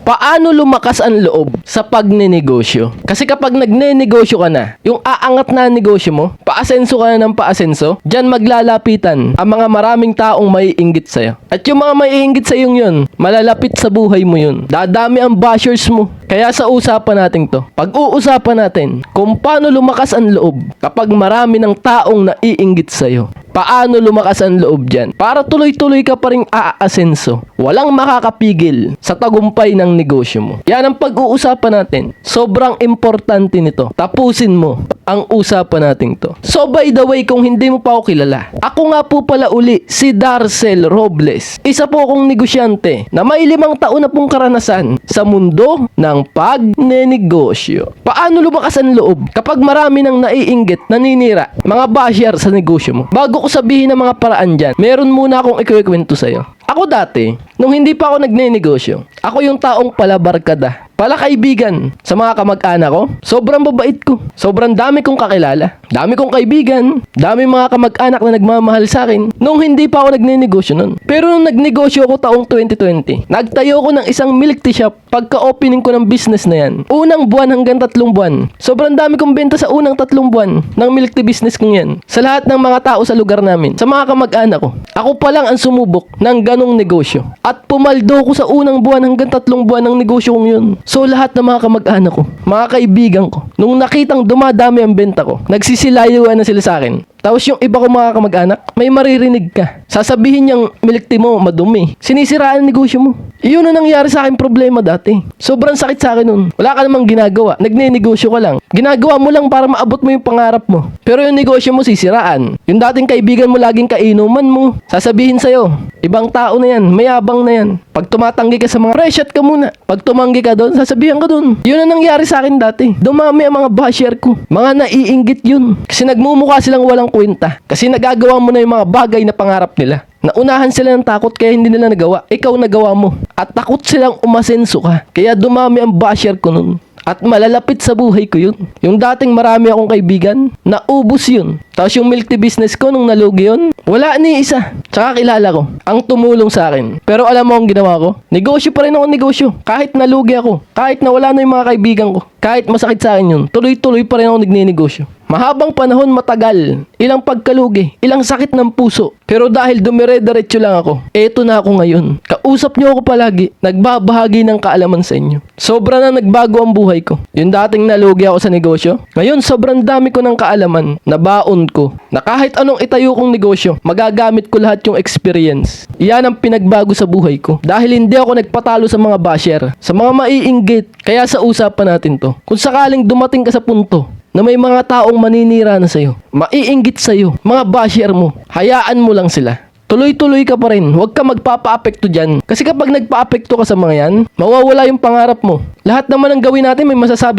Paano lumakas ang loob sa pagnenegosyo? Kasi kapag nagnenegosyo ka na, yung aangat na negosyo mo, paasenso ka na ng paasenso, dyan maglalapitan ang mga maraming taong maiinggit sa'yo. At yung mga maiinggit sa'yo yun, malalapit sa buhay mo yun. Dadami ang bashers mo. Kaya sa usapan natin to, pag-uusapan natin kung paano lumakas ang loob kapag marami ng taong naiinggit sa'yo. Paano lumakas ang loob dyan? Para tuloy-tuloy ka pa rin aasenso. Walang makakapigil sa tagumpay ng negosyo mo. Yan ang pag-uusapan natin. Sobrang importante nito. Tapusin mo ang usapan natin to. So by the way, kung hindi mo pa ako kilala, ako nga po pala uli si Darcel Robles. Isa po akong negosyante na may 5 taon na pong karanasan sa mundo ng pagnenegosyo. Paano lumakas ang loob kapag marami nang naiinggit, naninira, mga basher sa negosyo mo? Bago ko sabihin ang mga paraan dyan, meron muna akong ikikwento sa'yo. Ako dati, nung hindi pa ako nagnenegosyo, ako yung taong palabarkada, pala kaibigan sa mga kamag-anak ko. Sobrang babait ko. Sobrang dami kong kakilala. Dami kong kaibigan. Dami mga kamag-anak na nagmamahal sa akin. Nung hindi pa ako nagnenegosyo nun. Pero nung nagnegosyo ako taong 2020, nagtayo ko ng isang milk tea shop pagka-opening ko ng business na yan. Unang buwan hanggang 3 buwan. Sobrang dami kong benta sa unang 3 buwan ng milk tea business kong yan. Sa lahat ng mga tao sa lugar namin. Sa mga kamag-anak ko. Ako pa lang ang sumubok ng ganong negosyo. At pumaldo ko sa unang buwan hanggang 3 buwan ng negosyo kong yun. So lahat ng mga kamag-anak ko, mga kaibigan ko, nung nakitang dumadami ang benta ko, nagsisilayuan na sila sa akin. Tapos yung iba ko mga kamag-anak, may maririnig ka. Sasabihin niyang milk tea mo madumi. Sinisiraan ang negosyo mo. Iyon na nangyari sa akin problema dati. Sobrang sakit sa akin nun. Wala ka namang ginagawa. Nagnenegosyo ka lang. Ginagawa mo lang para maabot mo yung pangarap mo. Pero yung negosyo mo sisiraan. Yung dating kaibigan mo laging kainuman mo. Sasabihin sa'yo, ibang tao na yan. Mayabang na yan. Pag tumatanggi ka sa mga presyo ka muna. Pag tumanggi ka doon, sasabihan ka doon. Yun na nangyari sa akin dati. Dumami ang mga basher ko. Mga naiinggit yun. Kasi nagmumukha silang walang kwenta. Kasi nagagawa mo na yung mga bagay na pangarap nila. Naunahan sila ng takot kaya hindi nila nagawa. Ikaw nagawa mo. At takot silang umasenso ka. Kaya dumami ang basher ko nun. At malalapit sa buhay ko yun. Yung dating marami akong kaibigan, naubos yun. Tapos yung milk tea business ko nung nalugi yun, wala ni isa. Tsaka kilala ko, ang tumulong sa akin. Pero alam mo ang ginawa ko? Negosyo pa rin ako negosyo. Kahit nalugi ako, kahit nawala na yung mga kaibigan ko, kahit masakit sa akin yun, tuloy-tuloy pa rin ako nagnenegosyo. Mahabang panahon, matagal, ilang pagkalugi, ilang sakit ng puso. Pero dahil dumire-diretso lang ako, eto na ako ngayon. Kausap niyo ako palagi, nagbabahagi ng kaalaman sa inyo. Sobra na nagbago ang buhay ko. Yung dating nalugi ako sa negosyo, ngayon sobrang dami ko ng kaalaman, nabaon ko, na kahit anong itayo kong negosyo, magagamit ko lahat yung experience. Iyan ang pinagbago sa buhay ko. Dahil hindi ako nagpatalo sa mga basher, sa mga maiinggit. Kaya sa usapan natin to, kung sakaling dumating ka sa punto na may mga taong maninira na sa'yo, maiinggit sa'yo, mga basher mo, hayaan mo lang sila. Tuloy-tuloy ka pa rin. Huwag ka magpapa-apekto dyan. Kasi kapag nagpa-apekto ka sa mga yan, mawawala yung pangarap mo. Lahat naman ng gawin natin may masasabi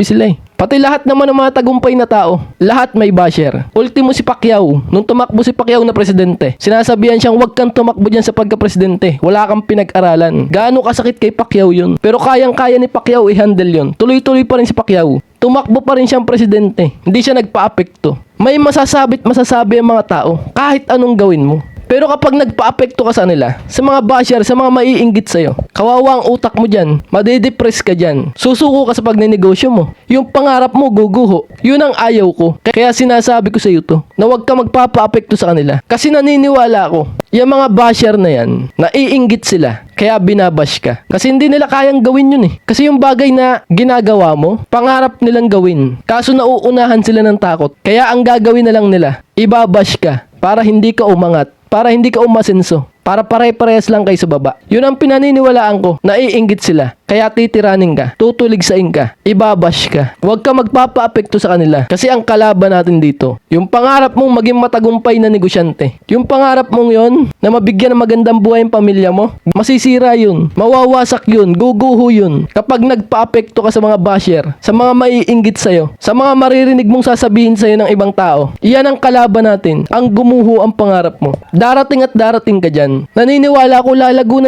sila eh. Pati lahat naman ng mga tagumpay na tao, lahat may basher. Ultimo si Pacquiao, nung tumakbo si Pacquiao na presidente, sinasabihan siyang huwag kang tumakbo dyan sa pagka-presidente. Wala kang pinag-aralan. Gaano kasakit kay Pacquiao yun. Pero kayang-kaya ni Pacquiao i-handle yun. Tuloy-tuloy pa rin si Pacquiao. Tumakbo pa rin siyang presidente. Hindi siya nagpa-apekto. May masasabi ang mga tao kahit anong gawin mo. Pero kapag nagpa-apekto ka sa nila, sa mga basher, sa mga maiinggit sa'yo, kawawa ang utak mo dyan, madidepress ka dyan, susuko ka sa pagnenegosyo mo. Yung pangarap mo, guguho. Yun ang ayaw ko. Kaya sinasabi ko sa'yo to, na huwag ka magpapa-apekto sa kanila. Kasi naniniwala ako, yung mga basher na yan, naiinggit sila. Kaya binabash ka. Kasi hindi nila kayang gawin yun eh. Kasi yung bagay na ginagawa mo, pangarap nilang gawin. Kaso nauunahan sila ng takot. Kaya ang gagawin na lang nila, ibabash ka para hindi ka umangat. Para hindi ka umasenso. Para pare-parehas lang kayo sa baba. Yun ang pinaniniwalaan ko. Naiinggit sila. Kaya titiranin ka. Tutuligsain ka. Ibabash ka. Huwag ka magpapa-apekto sa kanila. Kasi ang kalaban natin dito, yung pangarap mong maging matagumpay na negosyante. Yung pangarap mong yon na mabigyan ng magandang buhay ang pamilya mo, masisira yun. Mawawasak yun. Guguho yun. Kapag nagpa-apekto ka sa mga basher, sa mga maiinggit sa'yo, sa mga maririnig mong sasabihin sa'yo ng ibang tao, iyan ang kalaban natin. Ang gumuho ang pangarap mo. Darating at darating ka dyan. Naniniwala ko lalago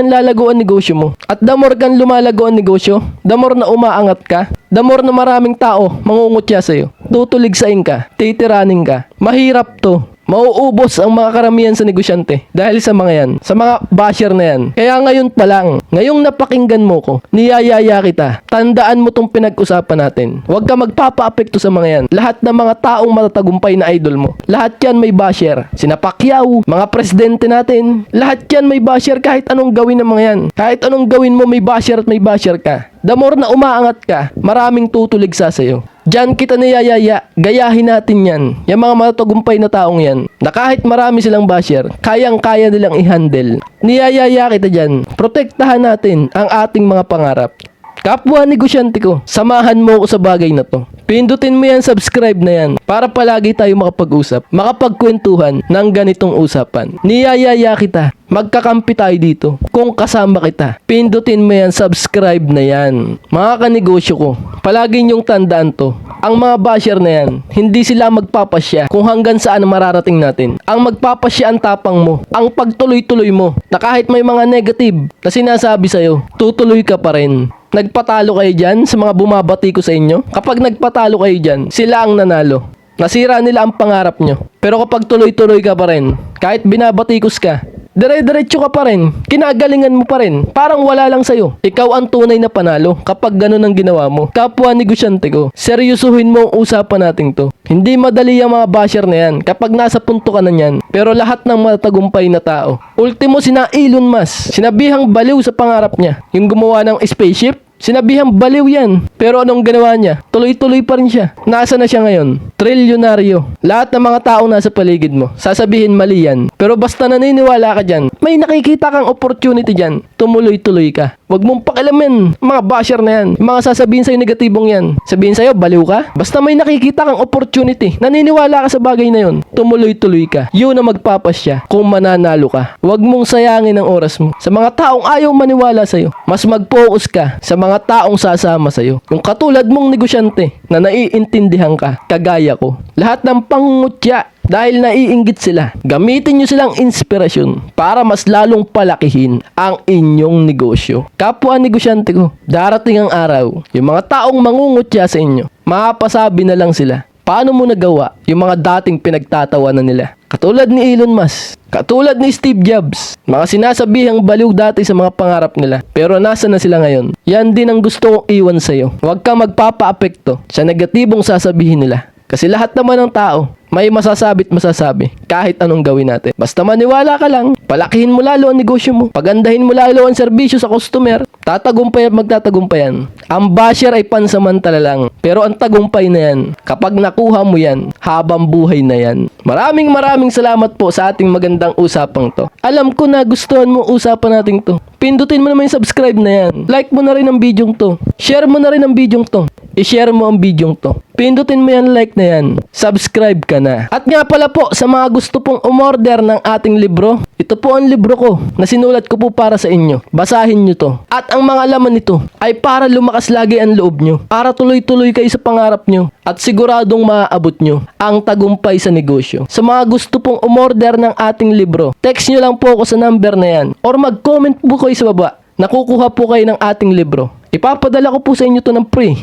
ang negosyo mo. At the more kang lumalago ang negosyo, the more na umaangat ka, the more na maraming tao mangungutya sa'yo. Tutuligsain ka, titiranin ka. Mahirap to. mauubos ang mga karamihan sa negosyante dahil sa mga yan, sa mga basher na yan. Kaya ngayon pa lang, ngayong napakinggan mo ko, niyayaya kita, tandaan mo tong pinag-usapan natin. Huwag ka magpapa-apekto sa mga yan. Lahat ng mga taong matatagumpay na idol mo, lahat yan may basher. Sina Pacquiao, mga presidente natin, lahat yan may basher kahit anong gawin ng mga yan. Kahit anong gawin mo, may basher at may basher ka. The more na umaangat ka, maraming tutulig sa sayo. Diyan kita niyayaya, gayahin natin yan. Yung mga matatagumpay na taong yan, na kahit marami silang basher, kayang-kaya nilang i-handle. Niyayaya kita dyan, protektahan natin ang ating mga pangarap. Kapwa negosyante ko, samahan mo ako sa bagay na to. Pindutin mo yan, subscribe na yan para palagi tayo makapag-usap, makapagkwentuhan ng ganitong usapan. Niyayaya kita, magkakampi tayo dito kung kasama kita. Pindutin mo yan, subscribe na yan. Mga kanegosyo ko, palagi niyong tandaan to. Ang mga basher na yan, hindi sila magpapasya kung hanggang saan mararating natin. Ang magpapasya ang tapang mo, ang pagtuloy-tuloy mo, na kahit may mga negative na sinasabi sa'yo, tutuloy ka pa rin. Nagpatalo kayo dyan sa mga bumabati ko sa inyo. Kapag nagpatalo kayo dyan, sila ang nanalo. Nasira nila ang pangarap nyo. Pero kapag tuloy-tuloy ka pa rin, kahit binabatikos ka, dire-diretso ka pa rin, kinagalingan mo pa rin, parang wala lang sa'yo. Ikaw ang tunay na panalo kapag ganun ang ginawa mo. Kapwa negosyante ko, seryosuhin mo ang usapan natin to. Hindi madali ang mga basher na yan kapag nasa punto ka na yan. Pero lahat ng matagumpay na tao, ultimo sina Elon Musk, sinabihang baliw sa pangarap niya. Yung gumawa ng spaceship, sinabihang baliw yan. Pero anong ginawa niya? Tuloy-tuloy pa rin siya. Nasa na siya ngayon? Trilyonaryo. Lahat ng mga taong nasa paligid mo, sasabihin mali yan. Pero basta naniniwala ka dyan, may nakikita kang opportunity dyan, tumuloy-tuloy ka. Huwag mong pakialamin mga basher na yan. Mga sasabihin sa'yo negatibong yan. Sabihin sa'yo, baliw ka? Basta may nakikita kang opportunity, naniniwala ka sa bagay na yun, tumuloy-tuloy ka. Yun ang magpapasya kung mananalo ka. Huwag mong sayangin ang oras mo sa mga taong ayaw maniwala sa'yo. Mas mag-focus ka sa mga taong sasama sa'yo. Yung katulad mong negosyante na naiintindihan ka, kagaya ko. Lahat ng pangungutya, dahil naiinggit sila, gamitin nyo silang inspirasyon para mas lalong palakihin ang inyong negosyo. Kapwa negosyante ko, darating ang araw, yung mga taong mangungutya sa inyo, mapasabi na lang sila, paano mo nagawa yung mga dating pinagtatawanan nila? Katulad ni Elon Musk, katulad ni Steve Jobs, mga sinasabihang baliw dati sa mga pangarap nila, pero nasa na sila ngayon? Yan din ang gusto kong iwan sa'yo. Huwag kang magpapa-apekto sa negatibong sasabihin nila. Kasi lahat naman ng tao, may masasabi't masasabi kahit anong gawin natin. Basta maniwala ka lang, palakihin mo lalo ang negosyo mo, pagandahin mo lalo ang serbisyo sa customer, tatagumpay at magtatagumpayan. Ang basher ay pansamantala lang, pero ang tagumpay na yan, kapag nakuha mo yan, habang buhay na yan. Maraming salamat po sa ating magandang usapang to. Alam ko na gustuhan mo usapan natin to. Pindutin mo naman yung subscribe na yan. Like mo na rin ang bidyong to. Share mo na rin ang bidyong to. I-share mo ang bidyong to. Pindutin mo yan, like na yan. Subscribe ka na. At nga pala po, sa mga gusto pong umorder ng ating libro, ito po ang libro ko na sinulat ko po para sa inyo. Basahin nyo to. At ang mga laman nito ay para lumakas lagi ang loob nyo. Para tuloy-tuloy kayo sa pangarap nyo. At siguradong maaabot nyo ang tagumpay sa negosyo. Sa mga gusto pong umorder ng ating libro, text nyo lang po ako sa number na yan. Or mag-comment po kayo sa baba. Nakukuha po kayo ng ating libro. Ipapadala ko po sa inyo to ng free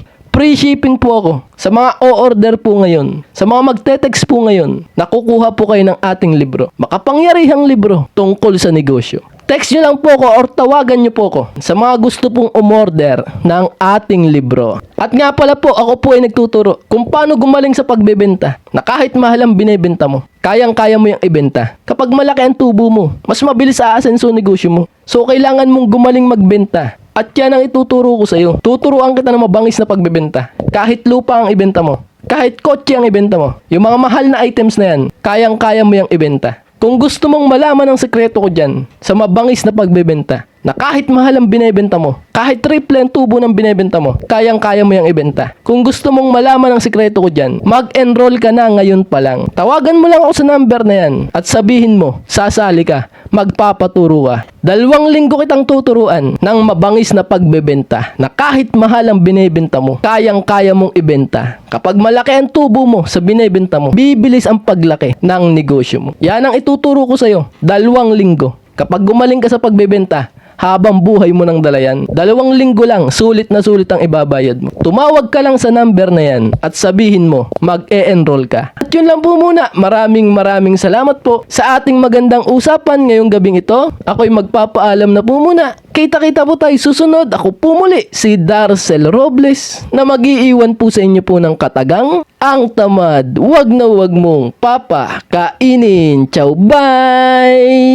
shipping po ako. Sa mga o-order po ngayon, sa mga magte-text po ngayon, nakukuha po kayo ng ating libro. Makapangyarihang libro tungkol sa negosyo. Text nyo lang po ako or tawagan nyo po ako sa mga gusto pong umorder ng ating libro. At nga pala po, ako po ay nagtuturo kung paano gumaling sa pagbebenta na kahit mahal ang binebenta mo, kayang-kaya mo yung ibenta. Kapag malaki ang tubo mo, mas mabilis aasenso ang negosyo mo. So, kailangan mong gumaling magbenta. At yan ang ituturo ko sa iyo. Tuturuan kita ng mabangis na pagbebenta. Kahit lupa ang ibenta mo, kahit kotse ang ibenta mo, yung mga mahal na items na yan, kayang-kaya mo yung ibenta. Kung gusto mong malaman ang sekreto ko dyan sa mabangis na pagbebenta, na kahit mahal ang binebenta mo, kahit triple ang tubo ng binebenta mo, kayang-kaya mo yung ibenta. Kung gusto mong malaman ang sekreto ko dyan, mag-enroll ka na ngayon pa lang. Tawagan mo lang ako sa number na yan at sabihin mo, sasali ka, magpapaturo ka. 2 linggo kitang tuturuan ng mabangis na pagbebenta na kahit mahal ang binebenta mo, kayang-kaya mong ibenta. Kapag malaki ang tubo mo sa binebenta mo, bibilis ang paglaki ng negosyo mo. Yan ang ituturo ko sa'yo. 2 linggo. Kapag gumaling ka sa pagbebenta, habang buhay mo ng dala yan. 2 linggo lang, sulit na sulit ang ibabayad mo. Tumawag ka lang sa number na yan at sabihin mo, mag-e-enroll ka. At yun lang po muna. Maraming salamat po sa ating magandang usapan ngayong gabing ito. Ako'y magpapaalam na po muna. Kita-kita po tayo susunod. Ako po muli, si Darcel Robles, na mag-iiwan po sa inyo po ng katagang, ang tamad, wag na wag mong papakainin. Ciao, bye!